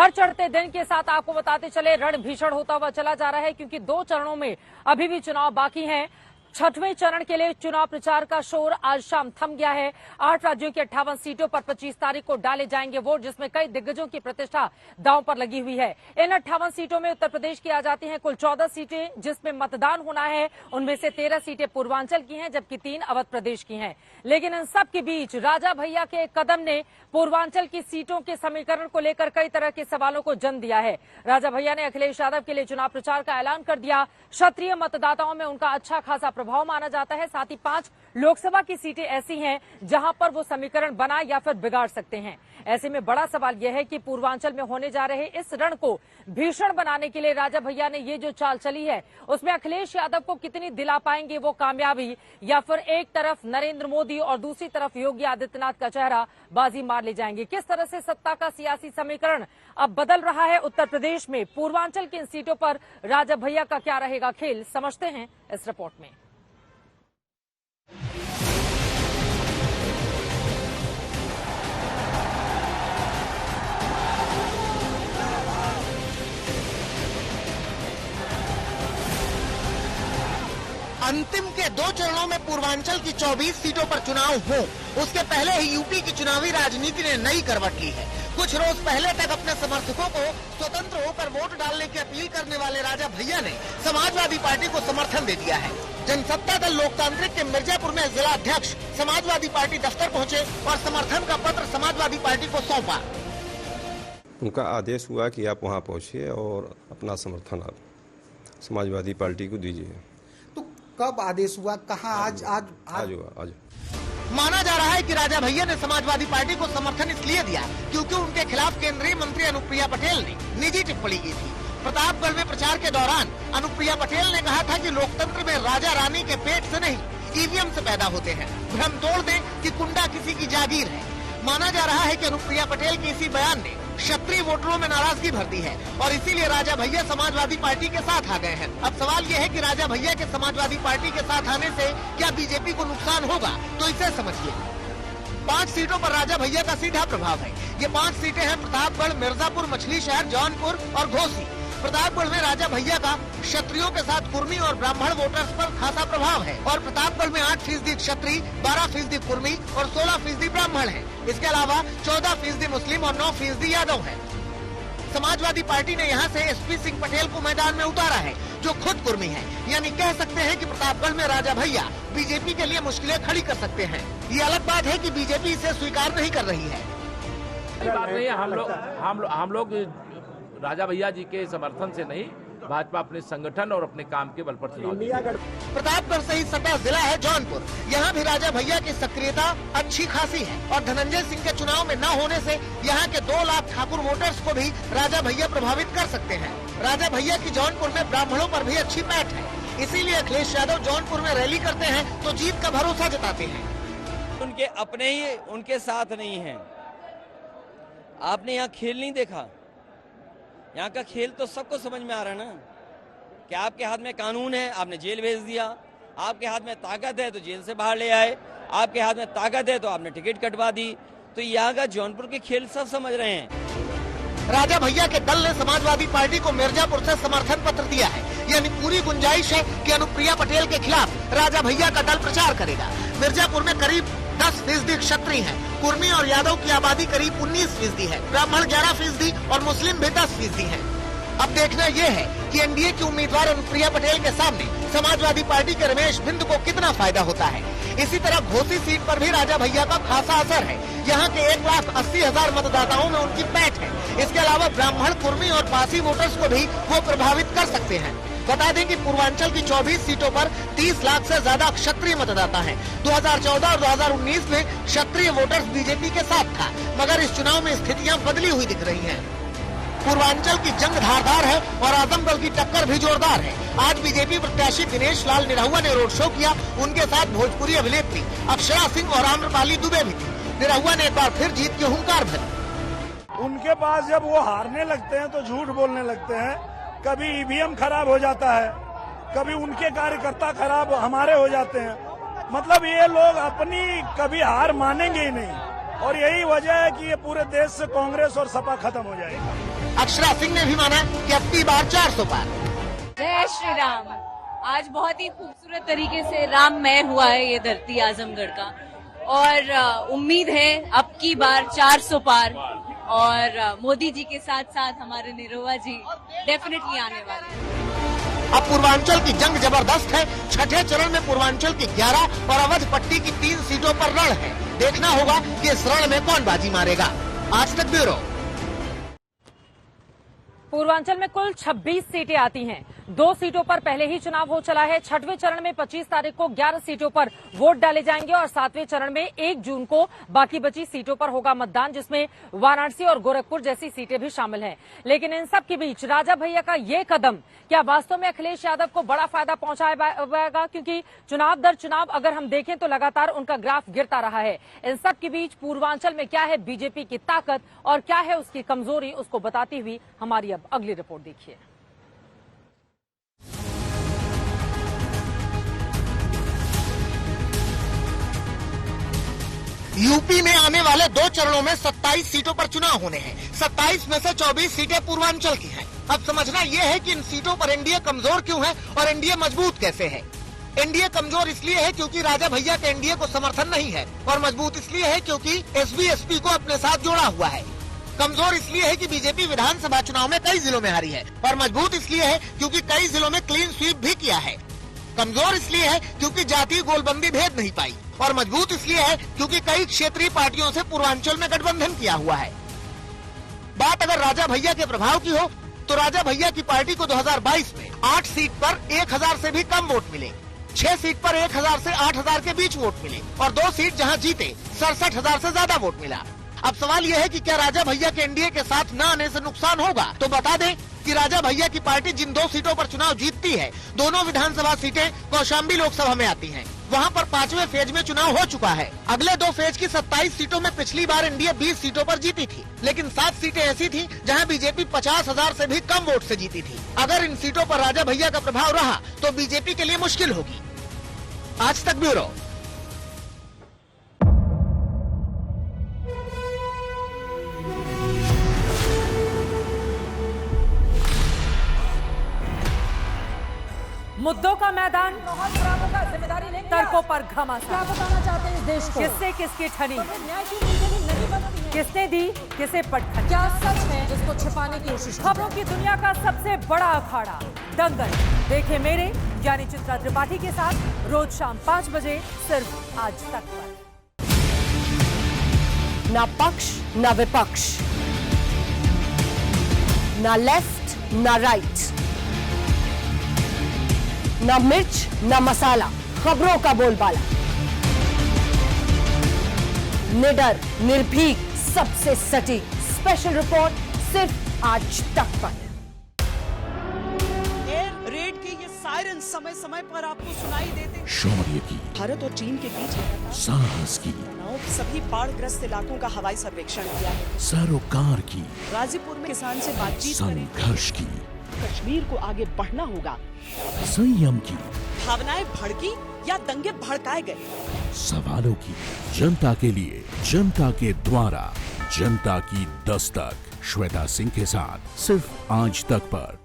हर चढ़ते दिन के साथ आपको बताते चले रण भीषण होता हुआ चला जा रहा है, क्योंकि 2 चरणों में अभी भी चुनाव बाकी हैं। 6वें चरण के लिए चुनाव प्रचार का शोर आज शाम थम गया है। 8 राज्यों की 58 सीटों पर 25 तारीख को डाले जाएंगे वोट, जिसमें कई दिग्गजों की प्रतिष्ठा दांव पर लगी हुई है। इन 58 सीटों में उत्तर प्रदेश की आ जाती हैं कुल 14 सीटें जिसमें मतदान होना है। उनमें से 13 सीटें पूर्वांचल की हैं, जबकि 3 अवध प्रदेश की हैं। लेकिन इन सब के बीच राजा भैया के कदम ने पूर्वांचल की सीटों के समीकरण को लेकर कई तरह के सवालों को जन्म दिया है। राजा भैया ने अखिलेश यादव के लिए चुनाव प्रचार का ऐलान कर दिया। क्षत्रिय मतदाताओं में उनका अच्छा खासा प्रभाव माना जाता है। साथ ही 5 लोकसभा की सीटें ऐसी हैं जहां पर वो समीकरण बना या फिर बिगाड़ सकते हैं। ऐसे में बड़ा सवाल यह है कि पूर्वांचल में होने जा रहे इस रण को भीषण बनाने के लिए राजा भैया ने ये जो चाल चली है, उसमें अखिलेश यादव को कितनी दिला पाएंगे वो कामयाबी, या फिर एक तरफ नरेंद्र मोदी और दूसरी तरफ योगी आदित्यनाथ का चेहरा बाजी मार ले जाएंगे। किस तरह से सत्ता का सियासी समीकरण अब बदल रहा है उत्तर प्रदेश में, पूर्वांचल की इन सीटों पर राजा भैया का क्या रहेगा खेल, समझते हैं इस रिपोर्ट में। अंतिम के 2 चरणों में पूर्वांचल की 24 सीटों पर चुनाव हो, उसके पहले ही यूपी की चुनावी राजनीति ने नई करवट ली है। कुछ रोज पहले तक अपने समर्थकों को स्वतंत्र होकर वोट डालने की अपील करने वाले राजा भैया ने समाजवादी पार्टी को समर्थन दे दिया है। जनसत्ता दल लोकतांत्रिक के मिर्जापुर में जिला अध्यक्ष समाजवादी पार्टी दफ्तर पहुँचे और समर्थन का पत्र समाजवादी पार्टी को सौंपा। उनका आदेश हुआ कि आप वहाँ पहुँचिए और अपना समर्थन आप समाजवादी पार्टी को दीजिए। कब आदेश हुआ, कहाँ? आज हुआ। माना जा रहा है कि राजा भैया ने समाजवादी पार्टी को समर्थन इसलिए दिया क्योंकि उनके खिलाफ केंद्रीय मंत्री अनुप्रिया पटेल ने निजी टिप्पणी की थी। प्रतापगढ़ में प्रचार के दौरान अनुप्रिया पटेल ने कहा था कि लोकतंत्र में राजा रानी के पेट से नहीं, ईवीएम से पैदा होते हैं। भ्रम तोड़ दें कि कुंडा किसी की जागीर है। माना जा रहा है कि अनुप्रिया पटेल के इसी बयान ने क्षत्रिय वोटरों में नाराजगी भर दी है और इसीलिए राजा भैया समाजवादी पार्टी के साथ आ गए हैं। अब सवाल यह है कि राजा भैया के समाजवादी पार्टी के साथ आने से क्या बीजेपी को नुकसान होगा, तो इसे समझिए। 5 सीटों पर राजा भैया का सीधा प्रभाव है। ये 5 सीटें हैं प्रतापगढ़, मिर्जापुर, मछली शहर, जौनपुर और घोसी। प्रतापगढ़ में राजा भैया का क्षत्रियों के साथ कुर्मी और ब्राह्मण वोटर्स पर खासा प्रभाव है और प्रतापगढ़ में 8% क्षत्रिय, 12% कुर्मी और 16% ब्राह्मण है। इसके अलावा 14% मुस्लिम और 9% यादव है। समाजवादी पार्टी ने यहाँ से एसपी सिंह पटेल को मैदान में उतारा है, जो खुद कुर्मी है। यानी कह सकते हैं कि प्रतापगढ़ में राजा भैया बीजेपी के लिए मुश्किलें खड़ी कर सकते हैं। ये अलग बात है कि बीजेपी इसे स्वीकार नहीं कर रही है। बात नहीं है, हम लोग राजा भैया जी के समर्थन से नहीं, भाजपा अपने संगठन और अपने काम के बल पर चुनाव जीतेगी। प्रतापगढ़ से ही सटा जिला है जौनपुर। यहाँ भी राजा भैया की सक्रियता अच्छी खासी है और धनंजय सिंह के चुनाव में न होने से यहाँ के 2 लाख ठाकुर वोटर्स को भी राजा भैया प्रभावित कर सकते हैं। राजा भैया की जौनपुर में ब्राह्मणों पर भी अच्छी पैठ है, इसीलिए अखिलेश यादव जौनपुर में रैली करते हैं तो जीत का भरोसा जताते हैं। उनके अपने ही उनके साथ नहीं है। आपने यहाँ खेल नहीं देखा, यहाँ का खेल तो सबको समझ में आ रहा है ना कि आपके हाथ में कानून है, आपने जेल भेज दिया। आपके हाथ में ताकत है तो जेल से बाहर ले आए। आपके हाथ में ताकत है तो आपने टिकट कटवा दी। तो यहाँ का जौनपुर के खेल सब समझ रहे हैं। राजा भैया के दल ने समाजवादी पार्टी को मिर्जापुर से समर्थन पत्र दिया है। यानी पूरी गुंजाइश है कि अनुप्रिया पटेल के खिलाफ राजा भैया का दल प्रचार करेगा। मिर्जापुर में करीब 10% क्षत्रिय है, कुर्मी और यादव की आबादी करीब 19% है, ब्राह्मण 11% और मुस्लिम भी 10% है। अब देखना यह है कि एनडीए की उम्मीदवार अनुप्रिया पटेल के सामने समाजवादी पार्टी के रमेश बिंद को कितना फायदा होता है। इसी तरह घोसी सीट पर भी राजा भैया का खासा असर है। यहाँ के 1,80,000 मतदाताओं में उनकी पैठ है। इसके अलावा ब्राह्मण, कुर्मी और पासी वोटर्स को भी वो प्रभावित कर सकते हैं। बता दें कि पूर्वांचल की 24 सीटों पर 30 लाख से ज्यादा क्षत्रिय मतदाता हैं। 2014 और 2019 में क्षत्रिय वोटर्स बीजेपी के साथ था, मगर इस चुनाव में स्थितियां बदली हुई दिख रही हैं। पूर्वांचल की जंग धारदार है और आजमगढ़ की टक्कर भी जोरदार है। आज बीजेपी प्रत्याशी दिनेश लाल निरहुआ ने रोड शो किया। उनके साथ भोजपुरी अभिनेत्री अक्षरा सिंह और आम्रपाली दुबे भी थी। निरहुआ ने एक बार फिर जीत की हुंकार भरी। उनके पास जब वो हारने लगते हैं तो झूठ बोलने लगते हैं। कभी ईवीएम खराब हो जाता है, कभी उनके कार्यकर्ता खराब हमारे हो जाते हैं। मतलब ये लोग अपनी कभी हार मानेंगे ही नहीं। और यही वजह है कि ये पूरे देश से कांग्रेस और सपा खत्म हो जाएगी। अक्षरा सिंह ने भी माना कि अब की बार 400 पार। जय श्री राम। आज बहुत ही खूबसूरत तरीके से राममय हुआ है ये धरती आजमगढ़ का, और उम्मीद है अब की बार 400 पार, और मोदी जी के साथ साथ हमारे निरोवा जी डेफिनेटली आने वाले हैं। अब पूर्वांचल की जंग जबरदस्त है। छठे चरण में पूर्वांचल की 11 और अवध पट्टी की 3 सीटों पर रण है। देखना होगा कि इस रण में कौन बाजी मारेगा। आज तक ब्यूरो। पूर्वांचल में कुल 26 सीटें आती हैं। 2 सीटों पर पहले ही चुनाव हो चला है। छठवें चरण में 25 तारीख को 11 सीटों पर वोट डाले जाएंगे और 7वें चरण में 1 जून को बाकी बची सीटों पर होगा मतदान, जिसमें वाराणसी और गोरखपुर जैसी सीटें भी शामिल हैं। लेकिन इन सब के बीच राजा भैया का ये कदम क्या वास्तव में अखिलेश यादव को बड़ा फायदा पहुंचाएगा? क्योंकि चुनाव दर चुनाव अगर हम देखें तो लगातार उनका ग्राफ गिरता रहा है। इन सब के बीच पूर्वांचल में क्या है बीजेपी की ताकत और क्या है उसकी कमजोरी, उसको बताती हुई हमारी अब अगली रिपोर्ट देखिए। यूपी में आने वाले 2 चरणों में 27 सीटों पर चुनाव होने हैं। 27 में से 24 सीटें पूर्वांचल की हैं। अब समझना यह है कि इन सीटों पर एनडीए कमजोर क्यों है और एनडीए मजबूत कैसे है। एनडीए कमजोर इसलिए है क्योंकि राजा भैया के एनडीए को समर्थन नहीं है, और मजबूत इसलिए है क्योंकि एसबी एसपी को अपने साथ जोड़ा हुआ है। कमजोर इसलिए है कि बीजेपी विधानसभा चुनाव में कई जिलों में हारी है, और मजबूत इसलिए है क्योंकि कई जिलों में क्लीन स्वीप भी किया है। कमजोर इसलिए है क्योंकि जातीय गोलबंदी भेद नहीं पाई, और मजबूत इसलिए है क्योंकि कई क्षेत्रीय पार्टियों से पूर्वांचल में गठबंधन किया हुआ है। बात अगर राजा भैया के प्रभाव की हो तो राजा भैया की पार्टी को 2022 में 8 सीट पर 1000 से भी कम वोट मिले, 6 सीट पर 1000 से 8000 के बीच वोट मिले, और 2 सीट जहां जीते 67,000 से ज्यादा वोट मिला। अब सवाल यह है कि क्या राजा भैया के एनडीए के साथ न आने से नुकसान होगा? तो बता दें कि राजा भैया की पार्टी जिन 2 सीटों पर चुनाव जीतती है, दोनों विधानसभा सीटें कौशाम्बी लोकसभा में आती हैं। वहां पर 5वें फेज में चुनाव हो चुका है। अगले 2 फेज की 27 सीटों में पिछली बार एनडीए 20 सीटों पर जीती थी, लेकिन 7 सीटें ऐसी थी जहां बीजेपी 50,000 से भी कम वोट से जीती थी। अगर इन सीटों पर राजा भैया का प्रभाव रहा तो बीजेपी के लिए मुश्किल होगी। आज तक ब्यूरो। मुद्दों का मैदान, जिम्मेदारी लेंगे, तर्कों पर घमासान। क्या बताना चाहते हैं इस देश को? किससे किसकी ठनी, किसने दी किसे पटखनी, क्या सच है जिसको छिपाने की कोशिश। खबरों की दुनिया का सबसे बड़ा अखाड़ा दंगल देखे मेरे यानी चित्रा त्रिपाठी के साथ रोज शाम 5 बजे सिर्फ आज तक पर। ना पक्ष ना विपक्ष, ना लेफ्ट ना राइट, ना मिर्च ना मसाला, खबरों का बोलबाला, निडर निर्भीक सबसे सटीक स्पेशल रिपोर्ट सिर्फ आज तक पर। एयर रेड के ये सायरन समय समय पर आपको सुनाई देते। शौर्य की, भारत और चीन के बीच साहस की, सभी बाढ़ग्रस्त इलाकों का हवाई सर्वेक्षण किया है। सरोकार की, गाजीपुर में किसान से बातचीत करें। संघर्ष की, कश्मीर को आगे बढ़ना होगा। संयम की, भावनाएं भड़की या दंगे भड़काए गए। सवालों की, जनता के लिए, जनता के द्वारा, जनता की दस्तक। श्वेता सिंह के साथ सिर्फ आज तक पर।